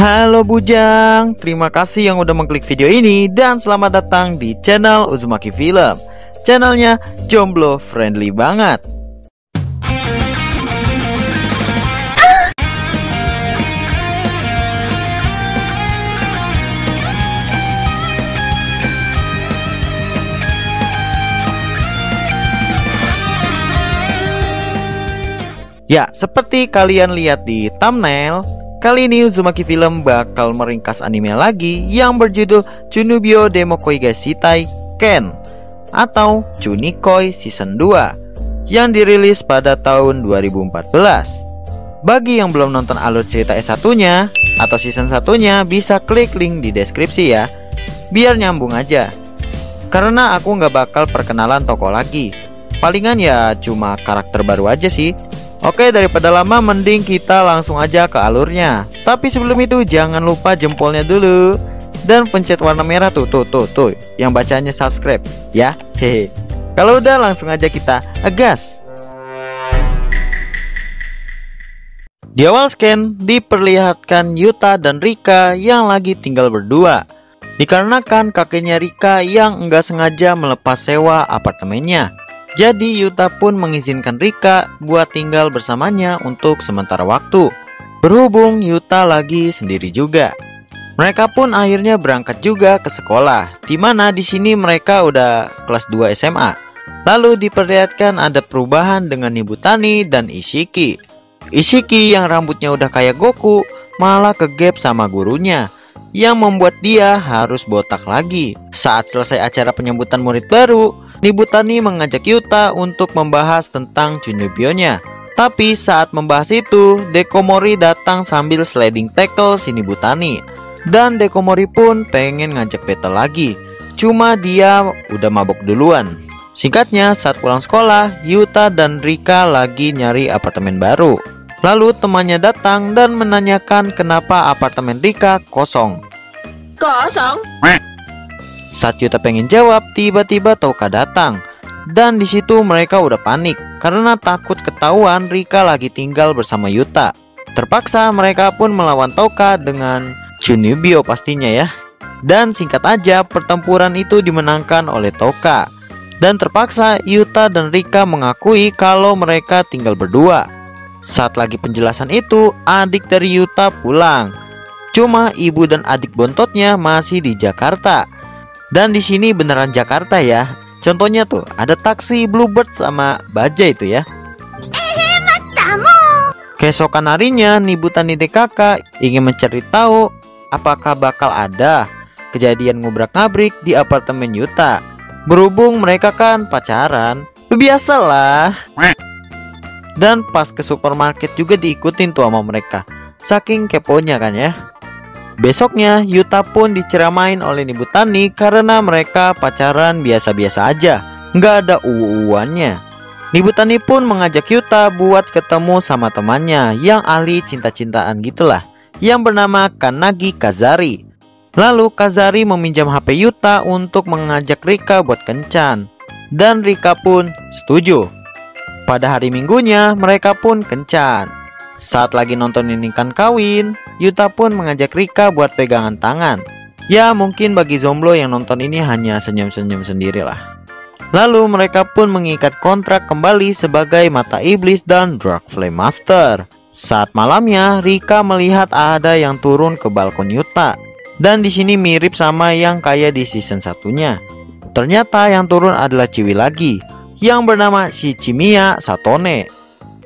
Halo Bujang, terima kasih yang udah mengklik video ini dan selamat datang di channel Uzumaki Film. Channelnya jomblo friendly banget. Ya, seperti kalian lihat di thumbnail, kali ini Uzumaki Film bakal meringkas anime lagi yang berjudul Chunibyo Demokoi ga Shitai Ken atau Chunikoi Season 2 yang dirilis pada tahun 2014. Bagi yang belum nonton alur cerita S1-nya atau season 1-nya, bisa klik link di deskripsi ya, biar nyambung aja. Karena aku nggak bakal perkenalan tokoh lagi, palingan ya cuma karakter baru aja sih. Oke, daripada lama mending kita langsung aja ke alurnya. Tapi sebelum itu jangan lupa jempolnya dulu dan pencet warna merah tuh yang bacanya subscribe ya. Hehe. Kalau udah langsung aja kita gas. Di awal scan diperlihatkan Yuta dan Rika yang lagi tinggal berdua. Dikarenakan kakeknya Rika yang enggak sengaja melepas sewa apartemennya. Jadi Yuta pun mengizinkan Rika buat tinggal bersamanya untuk sementara waktu. Berhubung Yuta lagi sendiri juga, mereka pun akhirnya berangkat juga ke sekolah. Dimana di sini mereka udah kelas 2 SMA. Lalu diperlihatkan ada perubahan dengan Nibutani dan Ishiki. Ishiki yang rambutnya udah kayak Goku malah kegap sama gurunya, yang membuat dia harus botak lagi. Saat selesai acara penyambutan murid baru, Nibutani mengajak Yuta untuk membahas tentang Chunibyo-nya. Tapi saat membahas itu, Dekomori datang sambil sliding tackle si Nibutani. Dan Dekomori pun pengen ngajak battle lagi, cuma dia udah mabok duluan. Singkatnya, saat pulang sekolah, Yuta dan Rika lagi nyari apartemen baru. Lalu temannya datang dan menanyakan kenapa apartemen Rika kosong. Kosong? Saat Yuta pengen jawab, tiba-tiba Touka datang. Dan di situ mereka udah panik karena takut ketahuan Rika lagi tinggal bersama Yuta. Terpaksa mereka pun melawan Touka dengan Chunibyo pastinya ya. Dan singkat aja, pertempuran itu dimenangkan oleh Touka. Dan terpaksa Yuta dan Rika mengakui kalau mereka tinggal berdua. Saat lagi penjelasan itu, adik dari Yuta pulang. Cuma ibu dan adik bontotnya masih di Jakarta. Dan di sini beneran Jakarta ya. Contohnya tuh ada taksi Bluebird sama bajai itu ya. Keesokan harinya Nibutani DKK ingin mencari tahu apakah bakal ada kejadian ngubrak-ngabrik di apartemen Yuta. Berhubung mereka kan pacaran, biasalah. Dan pas ke supermarket juga diikutin tuh sama mereka, saking keponya kan ya. Besoknya Yuta pun diceramain oleh Nibutani karena mereka pacaran biasa-biasa aja, nggak ada uannya. Nibutani pun mengajak Yuta buat ketemu sama temannya yang ahli cinta-cintaan gitulah, yang bernama Kanagi Kazari. Lalu Kazari meminjam HP Yuta untuk mengajak Rika buat kencan, dan Rika pun setuju. Pada hari Minggunya mereka pun kencan. Saat lagi nonton Ninikan Kawin, Yuta pun mengajak Rika buat pegangan tangan. Ya mungkin bagi zomblo yang nonton ini hanya senyum-senyum sendiri lah. Lalu mereka pun mengikat kontrak kembali sebagai mata iblis dan Dark Flame Master. Saat malamnya, Rika melihat ada yang turun ke balkon Yuta. Dan di sini mirip sama yang kayak di season 1-nya. Ternyata yang turun adalah Ciwi lagi, yang bernama Shichimiya Satone,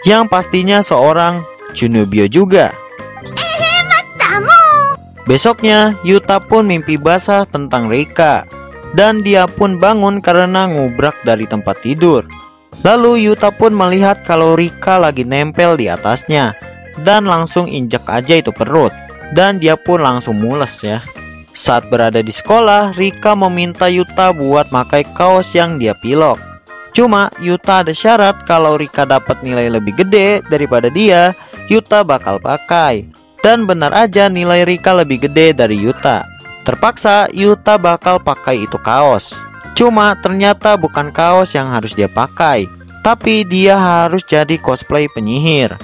yang pastinya seorang Chunibyo juga. Besoknya Yuta pun mimpi basah tentang Rika, dan dia pun bangun karena ngubrak dari tempat tidur. Lalu Yuta pun melihat kalau Rika lagi nempel di atasnya, dan langsung injak aja itu perut, dan dia pun langsung mules ya. Saat berada di sekolah, Rika meminta Yuta buat pakai kaos yang dia pilok. Cuma Yuta ada syarat kalau Rika dapat nilai lebih gede daripada dia, Yuta bakal pakai. Dan benar aja nilai Rika lebih gede dari Yuta. Terpaksa Yuta bakal pakai itu kaos. Cuma ternyata bukan kaos yang harus dia pakai, tapi dia harus jadi cosplay penyihir.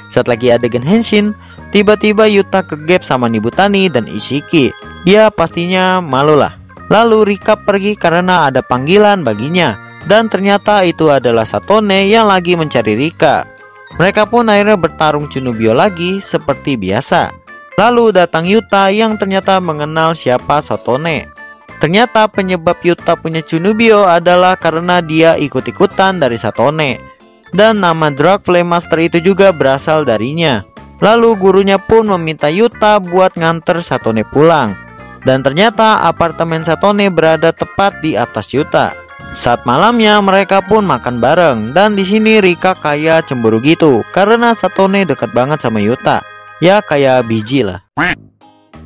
Saat lagi adegan henshin, tiba-tiba Yuta kegep sama Nibutani dan Ishiki. Ya pastinya malu lah. Lalu Rika pergi karena ada panggilan baginya, dan ternyata itu adalah Satone yang lagi mencari Rika. Mereka pun akhirnya bertarung Chunibyo lagi seperti biasa. Lalu datang Yuta yang ternyata mengenal siapa Satone. Ternyata penyebab Yuta punya Chunibyo adalah karena dia ikut-ikutan dari Satone, dan nama Dark Flame Master itu juga berasal darinya. Lalu gurunya pun meminta Yuta buat nganter Satone pulang. Dan ternyata apartemen Satone berada tepat di atas Yuta. Saat malamnya mereka pun makan bareng, dan di sini Rika kayak cemburu gitu karena Satone dekat banget sama Yuta. Ya kayak biji lah.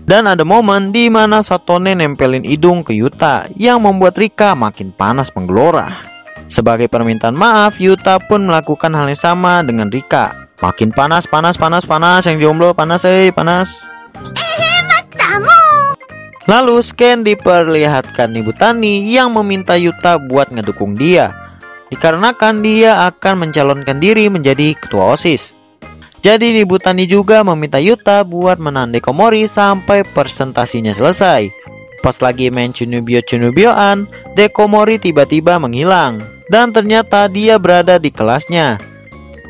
Dan ada momen di mana Satone nempelin hidung ke Yuta yang membuat Rika makin panas menggelora. Sebagai permintaan maaf, Yuta pun melakukan hal yang sama dengan Rika. Makin panas yang jomblo panas panas. Lalu Scan diperlihatkan Nibutani yang meminta Yuta buat ngedukung dia, dikarenakan dia akan mencalonkan diri menjadi ketua OSIS. Jadi Nibutani juga meminta Yuta buat menahan Dekomori sampai presentasinya selesai. Pas lagi main Chunibyo-Chunibyoan, Dekomori tiba-tiba menghilang, dan ternyata dia berada di kelasnya.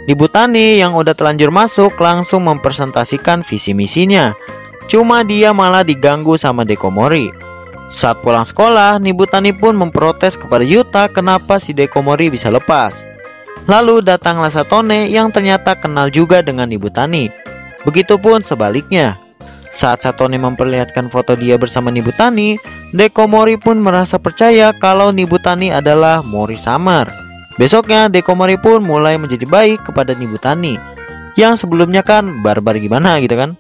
Nibutani yang udah telanjur masuk langsung mempresentasikan visi misinya. Cuma dia malah diganggu sama Dekomori. Saat pulang sekolah, Nibutani pun memprotes kepada Yuta kenapa si Dekomori bisa lepas. Lalu datanglah Satone yang ternyata kenal juga dengan Nibutani. Begitupun sebaliknya. Saat Satone memperlihatkan foto dia bersama Nibutani, Dekomori pun merasa percaya kalau Nibutani adalah Mori Summer. Besoknya Dekomori pun mulai menjadi baik kepada Nibutani, yang sebelumnya kan barbar gimana gitu kan.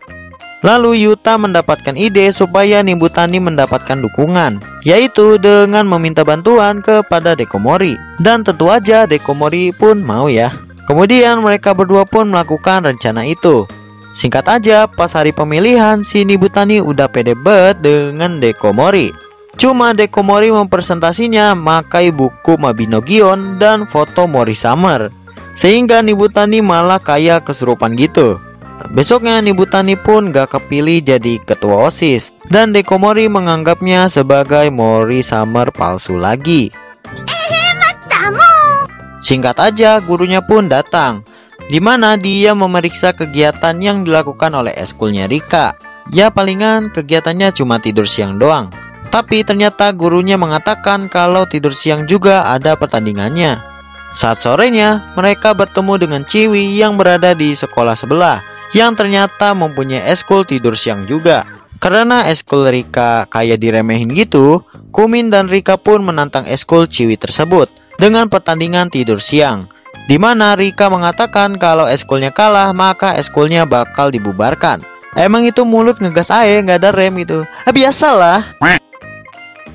Lalu Yuta mendapatkan ide supaya Nibutani mendapatkan dukungan, yaitu dengan meminta bantuan kepada Dekomori. Dan tentu aja Dekomori pun mau ya. Kemudian mereka berdua pun melakukan rencana itu. Singkat aja, pas hari pemilihan si Nibutani udah pede banget dengan Dekomori. Cuma Dekomori mempresentasinya makai buku Mabinogion dan foto Mori Summer, sehingga Nibutani malah kayak kesurupan gitu. Besoknya Nibutani pun gak kepilih jadi ketua OSIS, dan Dekomori menganggapnya sebagai Mori Summer palsu lagi. Singkat aja, gurunya pun datang, dimana dia memeriksa kegiatan yang dilakukan oleh eskulnya Rika. Ya palingan kegiatannya cuma tidur siang doang. Tapi ternyata gurunya mengatakan kalau tidur siang juga ada pertandingannya. Saat sorenya, mereka bertemu dengan Ciwi yang berada di sekolah sebelah, yang ternyata mempunyai eskul tidur siang juga. Karena eskul Rika kayak diremehin gitu, Kumin dan Rika pun menantang eskul Ciwi tersebut dengan pertandingan tidur siang, dimana Rika mengatakan kalau eskulnya kalah maka eskulnya bakal dibubarkan. Emang itu mulut ngegas aja, nggak ada rem gitu. Biasalah.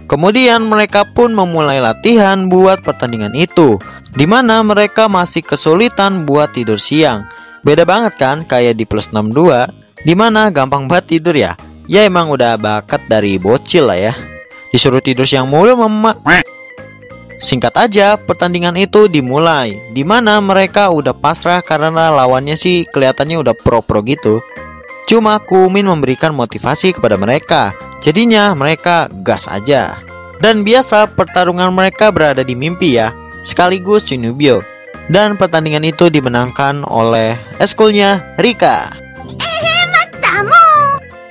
Kemudian mereka pun memulai latihan buat pertandingan itu, dimana mereka masih kesulitan buat tidur siang. Beda banget kan kayak di plus 62, dimana gampang banget tidur ya. Ya emang udah bakat dari bocil lah ya. Disuruh tidur siang mulu mama. Singkat aja, pertandingan itu dimulai, dimana mereka udah pasrah karena lawannya sih kelihatannya udah pro-pro gitu. Cuma Kumin memberikan motivasi kepada mereka, jadinya mereka gas aja. Dan biasa pertarungan mereka berada di mimpi ya, sekaligus Chunibyo. Dan pertandingan itu dimenangkan oleh eskulnya Rika.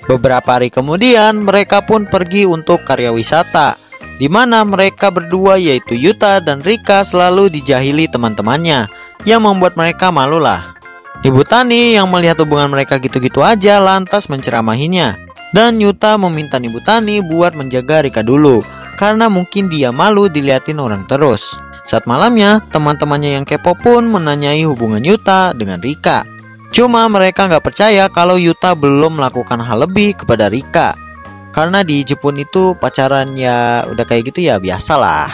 Beberapa hari kemudian mereka pun pergi untuk karya wisata, dimana mereka berdua yaitu Yuta dan Rika selalu dijahili teman-temannya, yang membuat mereka malu lah. Nibutani yang melihat hubungan mereka gitu-gitu aja lantas menceramahinya. Dan Yuta meminta Nibutani buat menjaga Rika dulu, karena mungkin dia malu diliatin orang terus. Saat malamnya, teman-temannya yang kepo pun menanyai hubungan Yuta dengan Rika. Cuma mereka nggak percaya kalau Yuta belum melakukan hal lebih kepada Rika. Karena di Jepun itu pacaran ya udah kayak gitu ya biasalah.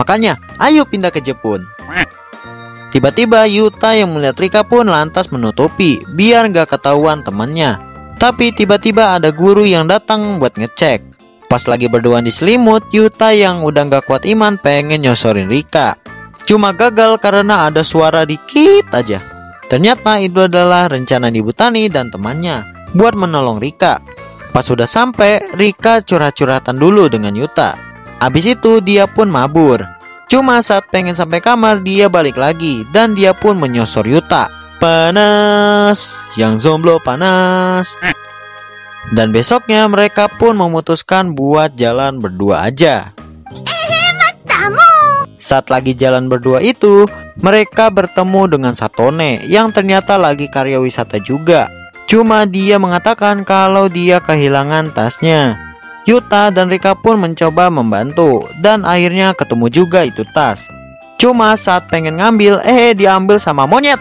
Makanya ayo pindah ke Jepun. Tiba-tiba Yuta yang melihat Rika pun lantas menutupi biar nggak ketahuan temannya. Tapi tiba-tiba ada guru yang datang buat ngecek. Pas lagi berduaan di selimut, Yuta yang udah gak kuat iman pengen nyosorin Rika. Cuma gagal karena ada suara dikit aja. Ternyata itu adalah rencana Nibutani dan temannya. buat menolong Rika. Pas sudah sampai, Rika curhat-curhatan dulu dengan Yuta. Abis itu dia pun mabur. Cuma saat pengen sampai kamar, dia balik lagi dan dia pun menyosor Yuta. Panas, yang jomblo panas. Dan besoknya mereka pun memutuskan buat jalan berdua aja. Saat lagi jalan berdua itu, mereka bertemu dengan Satone yang ternyata lagi karya wisata juga. Cuma dia mengatakan kalau dia kehilangan tasnya. Yuta dan Rika pun mencoba membantu dan akhirnya ketemu juga itu tas. Cuma saat pengen ngambil, diambil sama monyet.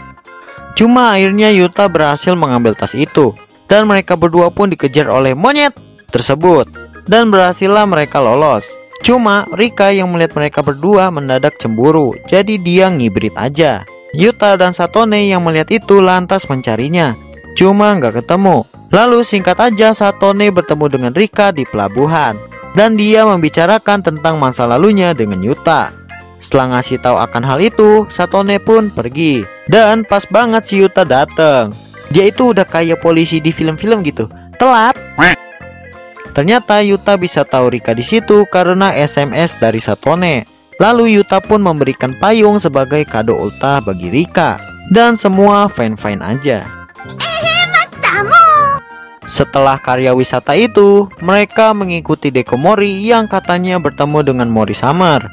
Cuma akhirnya Yuta berhasil mengambil tas itu dan mereka berdua pun dikejar oleh monyet tersebut dan berhasillah mereka lolos. Cuma Rika yang melihat mereka berdua mendadak cemburu, jadi dia ngibrit aja. Yuta dan Satone yang melihat itu lantas mencarinya, cuma nggak ketemu. Lalu singkat aja Satone bertemu dengan Rika di pelabuhan dan dia membicarakan tentang masa lalunya dengan Yuta. Setelah ngasih tahu akan hal itu, Satone pun pergi. Dan pas banget si Yuta datang. Dia itu udah kayak polisi di film-film gitu, telat. Ternyata Yuta bisa tahu Rika di situ karena SMS dari Satone. Lalu Yuta pun memberikan payung sebagai kado ultah bagi Rika dan semua fine-fine aja. Setelah karya wisata itu, mereka mengikuti Dekomori yang katanya bertemu dengan Mori Summer.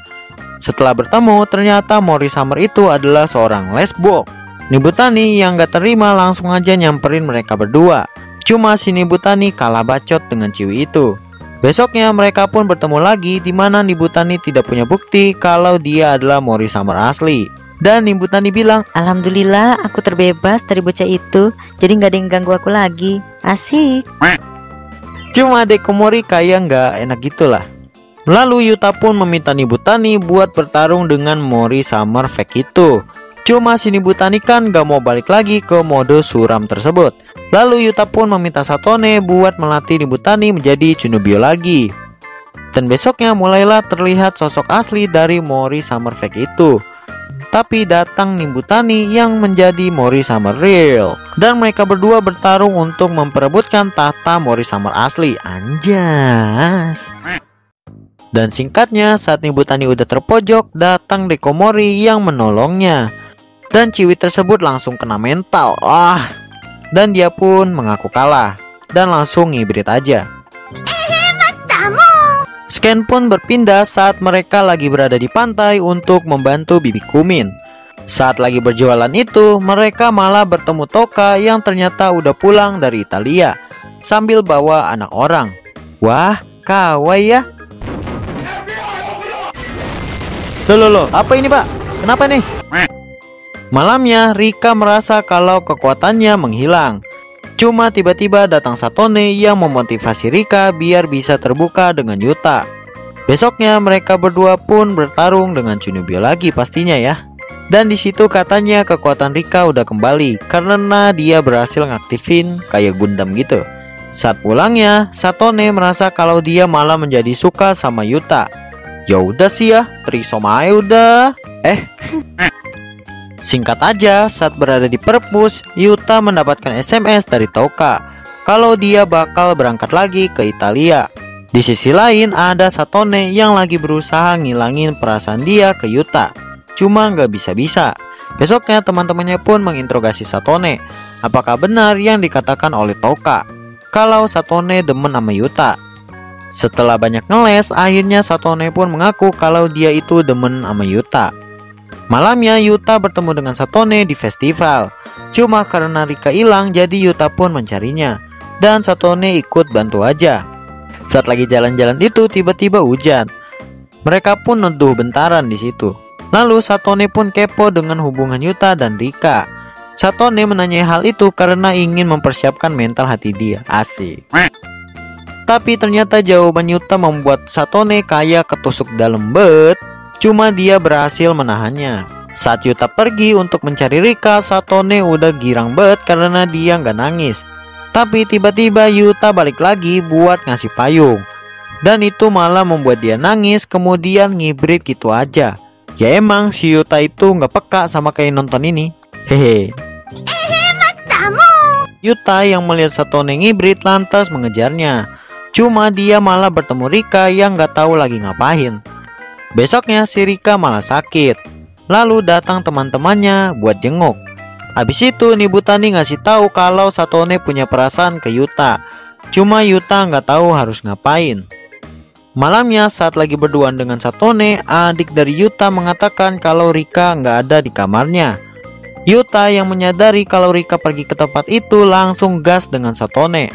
Setelah bertemu, ternyata Mori Summer itu adalah seorang lesbok. Nibutani yang gak terima langsung aja nyamperin mereka berdua. Cuma si Nibutani kalah bacot dengan Ciwi itu. Besoknya mereka pun bertemu lagi, di mana Nibutani tidak punya bukti kalau dia adalah Mori Summer asli. Dan Nibutani bilang, "Alhamdulillah aku terbebas dari bocah itu, jadi nggak ada yang ganggu aku lagi. Asik." Cuma Dekomori kayak nggak enak gitulah. Lalu Yuta pun meminta Nibutani buat bertarung dengan Mori Summer fake itu. Cuma si Nibutani kan gak mau balik lagi ke mode suram tersebut. Lalu Yuta pun meminta Satone buat melatih Nibutani menjadi Tsunobyo lagi. Dan besoknya mulailah terlihat sosok asli dari Mori Summer fake itu. Tapi datang Nibutani yang menjadi Mori Summer real. Dan mereka berdua bertarung untuk memperebutkan tahta Mori Summer asli. Anjas. Dan singkatnya saat Nibutani udah terpojok, datang Dekomori yang menolongnya. Dan Ciwi tersebut langsung kena mental. Dan dia pun mengaku kalah dan langsung ngibrit aja. Scan pun berpindah saat mereka lagi berada di pantai untuk membantu Bibi Kumin. Saat lagi berjualan itu, mereka malah bertemu Toka yang ternyata udah pulang dari Italia sambil bawa anak orang. Wah, kawaii ya. Loh, apa ini Pak? Kenapa nih? Malamnya Rika merasa kalau kekuatannya menghilang. Cuma tiba-tiba datang Satone yang memotivasi Rika biar bisa terbuka dengan Yuta. Besoknya mereka berdua pun bertarung dengan Tsunobyo lagi pastinya ya. Dan di situ katanya kekuatan Rika udah kembali karena dia berhasil ngaktifin kayak Gundam gitu. Saat pulangnya, Satone merasa kalau dia malah menjadi suka sama Yuta. Ya udah sih ya, trisom aja udah. Singkat aja, saat berada di perpus, Yuta mendapatkan SMS dari Toka kalau dia bakal berangkat lagi ke Italia. Di sisi lain ada Satone yang lagi berusaha ngilangin perasaan dia ke Yuta. Cuma nggak bisa-bisa. Besoknya teman-temannya pun menginterogasi Satone. Apakah benar yang dikatakan oleh Toka kalau Satone demen sama Yuta? Setelah banyak ngeles, akhirnya Satone pun mengaku kalau dia itu demen sama Yuta. Malamnya Yuta bertemu dengan Satone di festival. Cuma karena Rika hilang, jadi Yuta pun mencarinya. Dan Satone ikut bantu aja. Saat lagi jalan-jalan itu tiba-tiba hujan. Mereka pun neduh bentaran di situ. Lalu Satone pun kepo dengan hubungan Yuta dan Rika. Satone menanyai hal itu karena ingin mempersiapkan mental hati dia. Asik. Tapi ternyata jawaban Yuta membuat Satone kayak ketusuk dalam bet. Cuma dia berhasil menahannya. Saat Yuta pergi untuk mencari Rika, Satone udah girang banget karena dia nggak nangis. Tapi tiba-tiba Yuta balik lagi buat ngasih payung. Dan itu malah membuat dia nangis, kemudian ngibrit gitu aja. Ya emang si Yuta itu nggak peka sama kayak nonton ini. Hehe. Yuta yang melihat Satone ngibrit lantas mengejarnya. Cuma dia malah bertemu Rika yang gak tahu lagi ngapain. Besoknya si Rika malah sakit. Lalu datang teman-temannya buat jenguk. Habis itu Nibutani ngasih tahu kalau Satone punya perasaan ke Yuta. Cuma Yuta nggak tahu harus ngapain. Malamnya saat lagi berduaan dengan Satone, adik dari Yuta mengatakan kalau Rika nggak ada di kamarnya. Yuta yang menyadari kalau Rika pergi ke tempat itu langsung gas dengan Satone.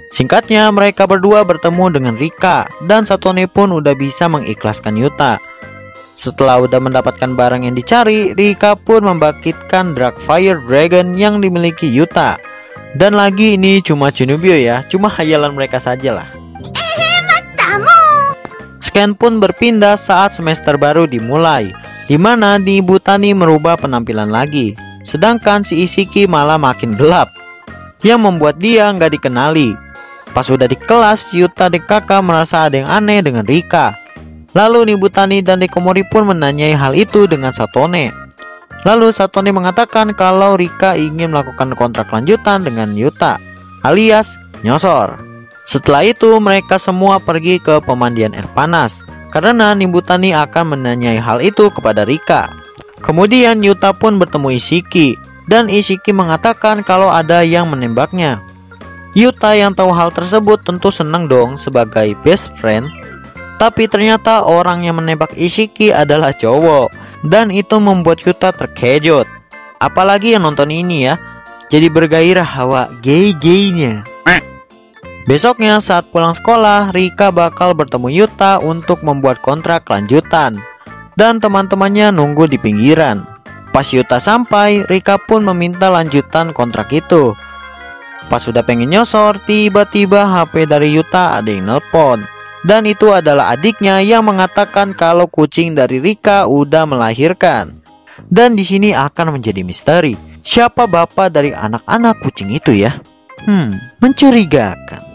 Singkatnya mereka berdua bertemu dengan Rika dan Satone pun udah bisa mengikhlaskan Yuta. Setelah udah mendapatkan barang yang dicari, Rika pun membangkitkan Dark Fire Dragon yang dimiliki Yuta. Dan lagi ini cuma Chunibyo ya, cuma hayalan mereka saja lah. Scan pun berpindah saat semester baru dimulai, dimana Nibutani merubah penampilan lagi. Sedangkan si Isiki malah makin gelap, yang membuat dia nggak dikenali. Pas udah di kelas, Yuta dan kakak merasa ada yang aneh dengan Rika. Lalu Nibutani dan Dekomori pun menanyai hal itu dengan Satone. Lalu Satone mengatakan kalau Rika ingin melakukan kontrak lanjutan dengan Yuta, alias nyosor. Setelah itu mereka semua pergi ke pemandian air panas, karena Nibutani akan menanyai hal itu kepada Rika. Kemudian Yuta pun bertemu Isiki, dan Isiki mengatakan kalau ada yang menembaknya. Yuta yang tahu hal tersebut tentu senang dong sebagai best friend. Tapi ternyata orang yang menembak Isiki adalah cowok, dan itu membuat Yuta terkejut. Apalagi yang nonton ini ya, jadi bergairah hawa gay-gaynya. Besoknya saat pulang sekolah, Rika bakal bertemu Yuta untuk membuat kontrak lanjutan, dan teman-temannya nunggu di pinggiran. Pas Yuta sampai, Rika pun meminta lanjutan kontrak itu. Pas sudah pengen nyosor, tiba-tiba HP dari Yuta ada yang nelpon. Dan itu adalah adiknya yang mengatakan kalau kucing dari Rika udah melahirkan. Dan di sini akan menjadi misteri. Siapa bapak dari anak-anak kucing itu ya? Mencurigakan.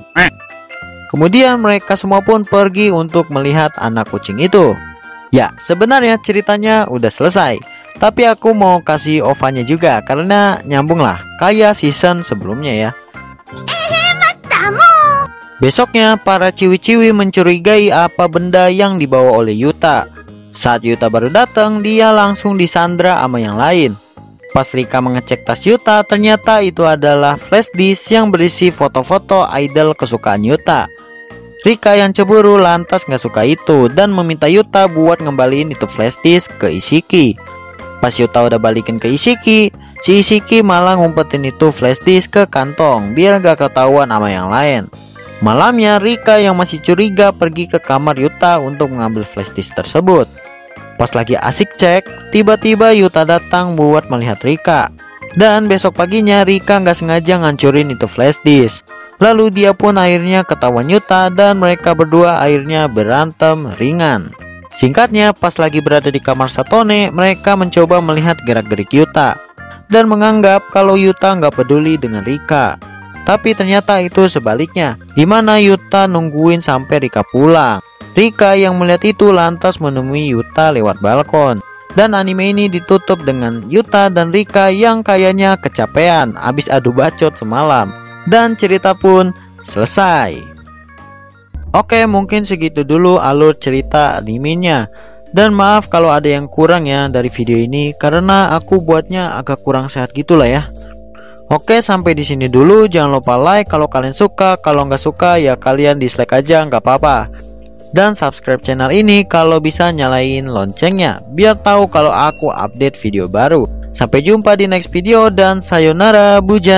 Kemudian mereka semua pun pergi untuk melihat anak kucing itu. Ya, sebenarnya ceritanya udah selesai. Tapi aku mau kasih OVA-nya juga karena nyambung lah kayak season sebelumnya ya. Besoknya para ciwi-ciwi mencurigai apa benda yang dibawa oleh Yuta. Saat Yuta baru datang, dia langsung disandra sama yang lain. Pas Rika mengecek tas Yuta, ternyata itu adalah flash disk yang berisi foto-foto idol kesukaan Yuta. Rika yang cemburu lantas gak suka itu dan meminta Yuta buat ngembaliin itu flash disk ke Isiki. Pas Yuta udah balikin ke Isiki, si Isiki malah ngumpetin itu flash disk ke kantong biar gak ketahuan sama yang lain. Malamnya Rika yang masih curiga pergi ke kamar Yuta untuk mengambil flash disk tersebut. Pas lagi asik cek, tiba-tiba Yuta datang buat melihat Rika. Dan besok paginya Rika nggak sengaja ngancurin itu flash disk. Lalu dia pun akhirnya ketahuan Yuta dan mereka berdua akhirnya berantem ringan. Singkatnya, pas lagi berada di kamar Satone, mereka mencoba melihat gerak-gerik Yuta dan menganggap kalau Yuta nggak peduli dengan Rika. Tapi ternyata itu sebaliknya, dimana Yuta nungguin sampai Rika pulang. Rika yang melihat itu lantas menemui Yuta lewat balkon. Dan anime ini ditutup dengan Yuta dan Rika yang kayaknya kecapean abis adu bacot semalam. Dan cerita pun selesai. Oke, mungkin segitu dulu alur cerita animenya. Dan maaf kalau ada yang kurang ya dari video ini, karena aku buatnya agak kurang sehat gitulah ya. Oke, sampai di sini dulu. Jangan lupa like kalau kalian suka. Kalau nggak suka ya kalian dislike aja, nggak apa-apa. Dan subscribe channel ini kalau bisa nyalain loncengnya biar tahu kalau aku update video baru. Sampai jumpa di next video dan sayonara bujang.